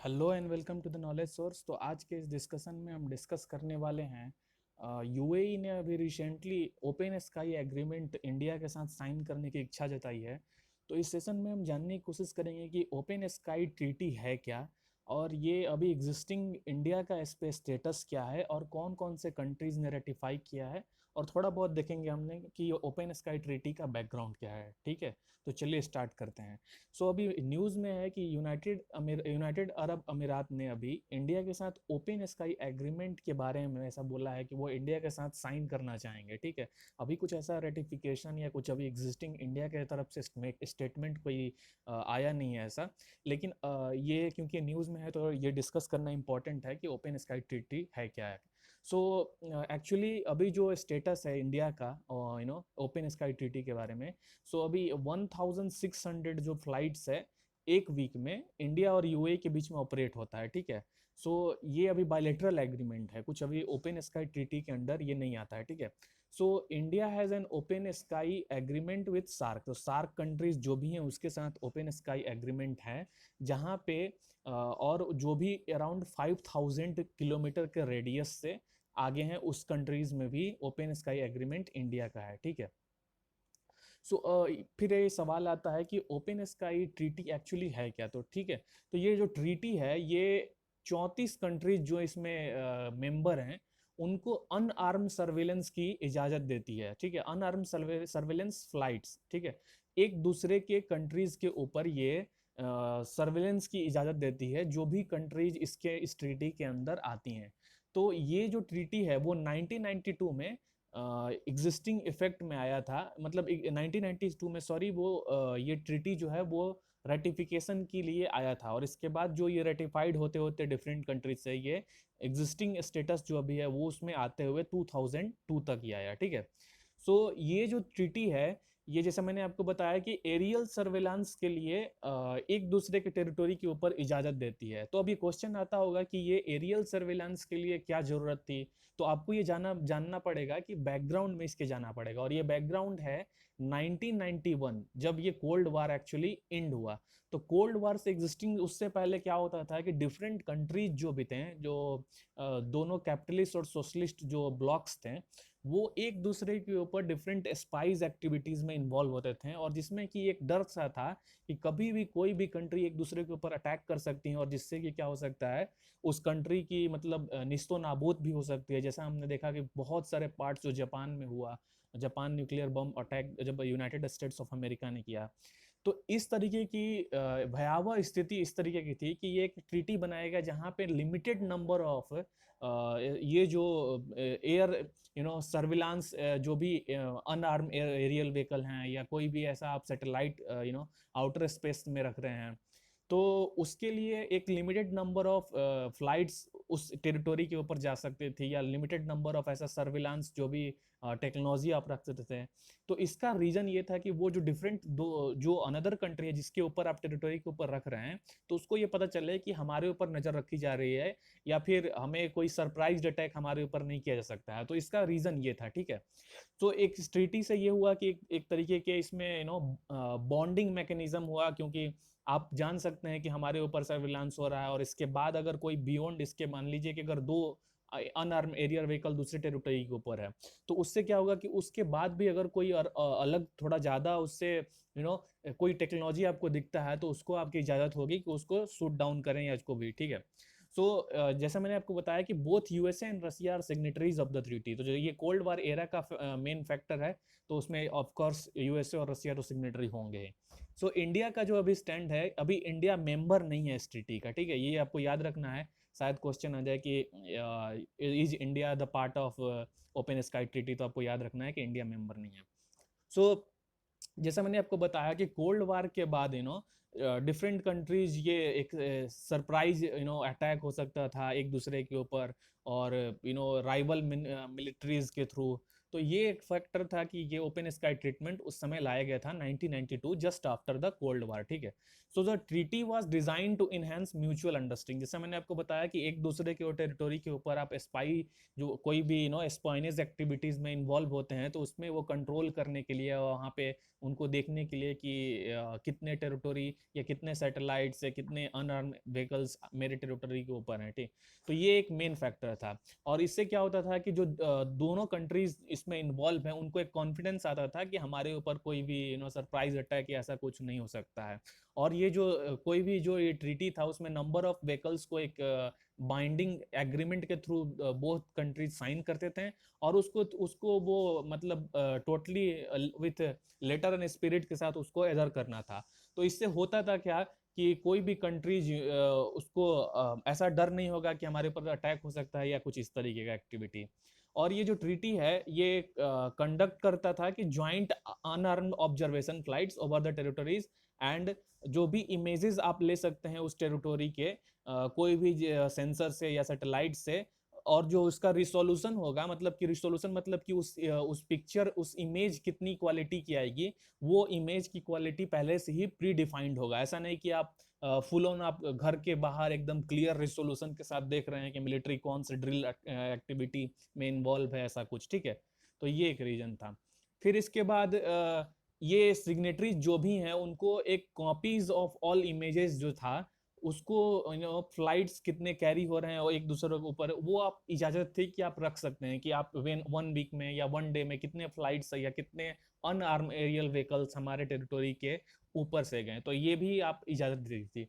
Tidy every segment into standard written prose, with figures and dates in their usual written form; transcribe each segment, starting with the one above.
Hello and welcome to the knowledge source. तो आज के इस डिस्कशन में हम डिस्कस करने वाले हैं यूएई ने अभी recently open sky agreement India के साथ साइन करने की इच्छा जताई है। तो इस सेशन में हम जानने की कोशिश करेंगे कि ओपन स्काई ट्रीटी है क्या, और ये अभी एग्जिस्टिंग इंडिया का इस पे स्टेटस क्या है, और कौन कौन से कंट्रीज ने रेटिफाई किया है, और थोड़ा बहुत देखेंगे हमने कि ओपन स्काई ट्रीटी का बैकग्राउंड क्या है। ठीक है, तो चलिए स्टार्ट करते हैं। अभी न्यूज़ में है कि यूनाइटेड अरब अमीरात ने अभी इंडिया के साथ ओपन स्काई एग्रीमेंट के बारे में ऐसा बोला है कि वो इंडिया के साथ साइन करना चाहेंगे। ठीक है, अभी कुछ ऐसा रेटिफिकेशन या कुछ अभी एग्जिस्टिंग इंडिया के तरफ से स्टेटमेंट कोई आया नहीं है ऐसा। लेकिन ये क्योंकि न्यूज़ में है तो ये डिस्कस करना इंपॉर्टेंट है कि ओपन स्काई ट्रीटी है क्या है। सो एक्चुअली अभी जो स्टेटस है इंडिया का ओपन स्काई ट्रीटी के बारे में, अभी 1600 जो फ्लाइट्स है एक वीक में इंडिया और यूएई के बीच में ऑपरेट होता है। ठीक है, ये अभी बायलेटरल एग्रीमेंट है, कुछ अभी ओपन स्काई ट्रीटी के अंडर ये नहीं आता है। ठीक है, India has an open sky agreement with SAARC. तो सार्क कंट्रीज जो भी हैं उसके साथ ओपन स्काई एग्रीमेंट है, जहाँ पे और जो भी अराउंड 5000 किलोमीटर के रेडियस से आगे हैं उस कंट्रीज में भी ओपन स्काई एग्रीमेंट इंडिया का है। ठीक है, फिर ये सवाल आता है कि ओपन स्काई ट्रीटी एक्चुअली है क्या। तो ठीक है, तो ये जो ट्रीटी है ये 34 कंट्रीज जो इसमें मेंबर हैं उनको अनआर्म सर्वेलेंस की इजाजत देती है। ठीक है, अनआर्म सर्वेलेंस फ्लाइट्स। ठीक है, एक दूसरे के कंट्रीज के ऊपर ये सर्वेलेंस की इजाजत देती है जो भी कंट्रीज इस ट्रीटी के अंदर आती हैं। तो ये जो ट्रीटी है वो 1992 में एग्जिस्टिंग इफेक्ट में आया था, मतलब 1992 में, सॉरी, वो ये ट्रीटी जो है वो रेटिफिकेशन के लिए आया था, और इसके बाद जो ये रेटिफाइड होते होते डिफरेंट कंट्रीज से ये एग्जिस्टिंग स्टेटस जो अभी है वो उसमें आते हुए 2002 तक ही आया। ठीक है, ये जो ट्रीटी है ये, जैसे मैंने आपको बताया कि एरियल सर्वेलांस के लिए एक दूसरे के टेरिटोरी के ऊपर इजाजत देती है। तो अभी क्वेश्चन आता होगा कि ये एरियल सर्वेलांस के लिए क्या जरूरत थी। तो आपको ये जानना पड़ेगा कि बैकग्राउंड में इसके जाना पड़ेगा, और ये बैकग्राउंड है 1991, जब ये कोल्ड वार एक्चुअली एंड हुआ। तो कोल्ड वार से एग्जिस्टिंग उससे पहले क्या होता था कि डिफरेंट कंट्रीज जो भी थे, जो दोनों कैपिटलिस्ट और सोशलिस्ट जो ब्लॉक्स थे, वो एक दूसरे के ऊपर डिफरेंट स्पाइस एक्टिविटीज में इन्वॉल्व होते थे, और जिसमें कि एक डर सा था कि कभी भी कोई भी कंट्री एक दूसरे के ऊपर अटैक कर सकती है, और जिससे कि क्या हो सकता है उस कंट्री की मतलब निस्तो नाबूद भी हो सकती है। जैसा हमने देखा कि बहुत सारे पार्ट्स जो जापान में हुआ, जापान न्यूक्लियर बम अटैक जब यूनाइटेड स्टेट्स ऑफ अमेरिका ने किया, तो इस तरीके की भयावह स्थिति इस तरीके की थी कि ये एक ट्रीटी बनाएगा जहां पे लिमिटेड नंबर ऑफ ये जो एयर सर्विलांस, जो भी अनआर्म एरियल व्हीकल हैं या कोई भी ऐसा आप सैटेलाइट आउटर स्पेस में रख रहे हैं, तो उसके लिए एक लिमिटेड नंबर ऑफ फ्लाइट्स उस टेरिटोरी के ऊपर जा सकते थे, या लिमिटेड नंबर ऑफ ऐसा सर्विलांस जो भी टेक्नोलॉजी आप रख सकते थे। तो इसका रीजन ये था कि वो जो डिफरेंट दो जो अनदर कंट्री है जिसके ऊपर आप टेरिटोरी के ऊपर रख रहे हैं, तो उसको ये पता चले कि हमारे ऊपर नजर रखी जा रही है, या फिर हमें कोई सरप्राइज अटैक हमारे ऊपर नहीं किया जा सकता है। तो इसका रीजन ये था। ठीक है, तो एक ट्रीटी से ये हुआ कि एक तरीके के इसमें बॉन्डिंग मैकेनिज्म हुआ, क्योंकि आप जान सकते हैं कि हमारे ऊपर सर्विलांस हो रहा है, और इसके बाद अगर कोई बियॉन्ड इसके, मान लीजिए कि अगर दो अनआर्म एरियर व्हीकल दूसरे टेरिटरी के ऊपर है, तो उससे क्या होगा कि उसके बाद भी अगर कोई अलग थोड़ा ज्यादा उससे कोई टेक्नोलॉजी आपको दिखता है, तो उसको आपकी इजाजत होगी कि उसको शूट डाउन करें या इसको भी। ठीक है, जैसा मैंने आपको बताया कि both USA and Russia are signatories of the treaty. तो जो ये कोल्ड वार एरा का मेन फैक्टर है, तो उसमें ऑफ कोर्स यूएसए और रशिया तो सिग्नेटरी होंगे। इंडिया का जो अभी स्टैंड है, अभी इंडिया मेंबर नहीं है इस ट्रीटी का। ठीक है, ये आपको याद रखना है, शायद क्वेश्चन आ जाए कि is India the part of open sky treaty, तो आपको याद रखना है कि इंडिया मेंबर नहीं है। सो जैसा मैंने आपको बताया कि कोल्ड वार के बाद डिफरेंट कंट्रीज, ये एक सरप्राइज अटैक हो सकता था एक दूसरे के ऊपर, और राइवल मिलिट्रीज के थ्रू। तो ये एक फैक्टर था कि ये ओपन स्काई ट्रीटमेंट उस समय लाया गया था 1992 just after the cold war, ठीक है। So the treaty was design to enhance mutual understanding, जैसे मैंने आपको बताया कि एक दूसरे के टेरिटोरी के ऊपर आप स्पाई जो कोई भी स्पाइनेज एक्टिविटीज में इन्वॉल्व होते हैं, तो उसमें वो कंट्रोल करने के लिए वहाँ पे उनको देखने के लिए कि कितने टेरिटोरी या कितने सैटेलाइट्स या कितने अनआर्म व्हीकल्स मेरे टेरिटोरी के ऊपर हैं, ठीक। तो ये एक मेन फैक्टर था। और इससे क्या होता था कि जो दोनों कंट्रीज इसमें इन्वॉल्व हैं उनको एक कॉन्फिडेंस आता था कि हमारे ऊपर कोई भी सरप्राइज अटैक या ऐसा कुछ नहीं हो सकता है। और ये जो कोई भी जो ये ट्रीटी था उसमें नंबर ऑफ व्हीकल्स को एक बाइंडिंग एग्रीमेंट के थ्रू बोथ कंट्रीज साइन करते थे, और उसको उसको वो मतलब totally with letter and spirit के साथ उसको एडर करना था। तो इससे होता था क्या कि कोई भी कंट्रीज उसको ऐसा डर नहीं होगा कि हमारे ऊपर अटैक हो सकता है या कुछ इस तरीके का एक्टिविटी। और ये जो ट्रीटी है ये कंडक्ट करता था कि joint unarmoured observation flights over the territories, and जो भी इमेजेस आप ले सकते हैं उस टेरिटोरी के कोई भी सेंसर से या सैटेलाइट से, और जो उसका रिसोल्यूशन होगा, मतलब कि रिसोल्यूशन मतलब कि उस पिक्चर उस इमेज कितनी क्वालिटी की आएगी, वो इमेज की क्वालिटी पहले से ही प्री डिफाइंड होगा। ऐसा नहीं कि आप फुल ऑन आप घर के बाहर एकदम क्लियर रिसोल्यूशन के साथ देख रहे हैं कि मिलिट्री कौन से ड्रिल एक्टिविटी में इन्वॉल्व है, ऐसा कुछ, ठीक है। तो ये एक रीजन था। फिर इसके बाद ये सिग्नेटरीज जो भी हैं उनको एक कॉपीज ऑफ ऑल इमेजेस जो था उसको फ्लाइट्स कितने कैरी हो रहे हैं और एक दूसरे के ऊपर वो आप इजाजत थी कि आप रख सकते हैं कि आप वन वीक में या वन डे में कितने फ्लाइट्स या कितने अनआर्म एरियल व्हीकल्स हमारे टेरिटोरी के ऊपर से गए, तो ये भी आप इजाजत दी थी।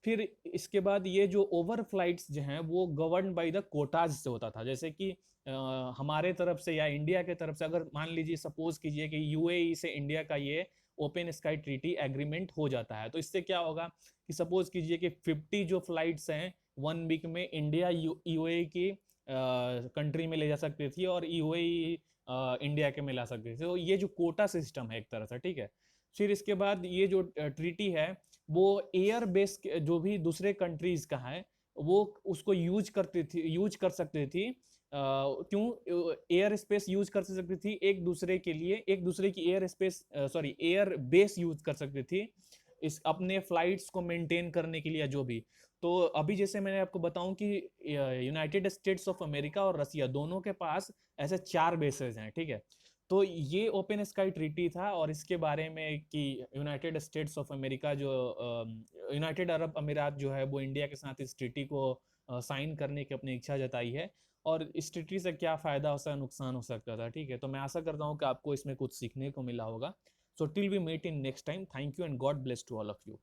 फिर इसके बाद ये जो ओवर फ्लाइट्स जो हैं वो गवर्न बाय द कोटाज से होता था, जैसे कि हमारे तरफ से या इंडिया के तरफ से अगर मान लीजिए सपोज कीजिए कि यूएई से इंडिया का ये ओपन स्काई ट्रीटी एग्रीमेंट हो जाता है, तो इससे क्या होगा कि सपोज कीजिए कि 50 जो फ्लाइट्स हैं वन वीक में इंडिया यूएई की कंट्री में ले जा सकती थी और यूएई इंडिया के में ला सकती थी। तो ये जो कोटा सिस्टम है एक तरह से, ठीक है। फिर इसके बाद ये जो ट्रीटी है वो एयर बेस जो भी दूसरे कंट्रीज का है वो उसको यूज करती थी, यूज कर सकती थी। क्यों एयर स्पेस यूज कर सकती थी एक दूसरे के लिए, एक दूसरे की air space sorry air base use कर सकती थी इस अपने फ्लाइट्स को मेंटेन करने के लिए जो भी। तो अभी जैसे मैंने आपको बताऊं कि यूनाइटेड स्टेट्स ऑफ अमेरिका और रसिया दोनों के पास ऐसे 4 बेसेस हैं, ठीक है। तो ये ओपन स्काई ट्रीटी था, और इसके बारे में कि यूनाइटेड स्टेट्स ऑफ अमेरिका जो यूनाइटेड अरब अमीरात जो है वो इंडिया के साथ इस ट्रीटी को साइन करने की अपनी इच्छा जताई है, और इस ट्रीटी से क्या फायदा हो सकता, नुकसान हो सकता था, ठीक है। तो मैं आशा करता हूँ कि आपको इसमें कुछ सीखने को मिला होगा। So till we meet in next time, thank you and God bless to all of you.